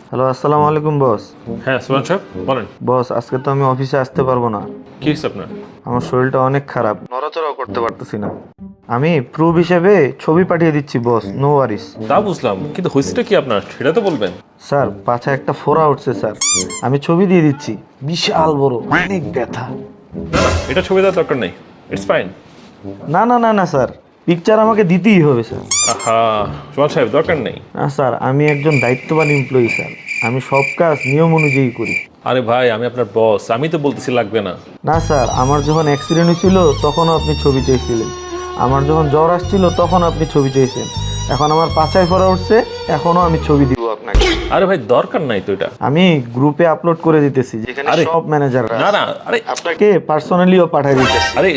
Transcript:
Hello, আসসালামু আলাইকুম বস। হ্যাঁ সুমান সাহেব বলেন। বস, আজকে তো আমি অফিসে আসতে পারবো না। কি হয়েছে আপনার? আমার শরীরটা অনেক খারাপ, নড়াচড়াও করতে পারতেছি না। আমি প্রুফ হিসেবে ছবি পাঠিয়ে দিচ্ছি বস, নো ওয়ারিস। তা বুঝলাম, কিন্তু হয়েছেটা কি আপনার সেটা তো বলবেন। স্যার, পাছায় একটা ফোড়া উঠছে স্যার। আমি ছবি দিয়ে দিচ্ছি, বিশাল বড়, অনেক ব্যথা। না না, এটা ছবি দেওয়ার দরকার নেই, ইটস ফাইন। না না না না স্যার, পিকচার আমাকে দিতেই হবে স্যার। আহা, সুমান সাহেব দরকার নেই। না স্যার, আমি একজন দায়িত্ববান এমপ্লয়ি স্যার। আমি সব কাজ নিয়ম অনুযায়ী করি। আরে ভাই, আমি আপনার বস, আমি তো বলতেছি লাগবে না। না স্যার, আমার যখন অ্যাক্সিডেন্ট হয়েছিল তখনও আপনি ছবি চেয়েছিলেন। আমার যখন জ্বর আসছিল তখন আপনি ছবি চেয়েছেন। এখন আমার পাছায় ফোড়া উঠছে, এখনও আমি ছবি দিব আপনাকে। আরে ভাই দরকার নাই তো এটা। আমি গ্রুপে আপলোড করে দিতেছি, যেখানে আরে, সব ম্যানেজাররা না না, আরে আপনাকে পার্সোনালিও পাঠিয়ে দিতেছি। আরে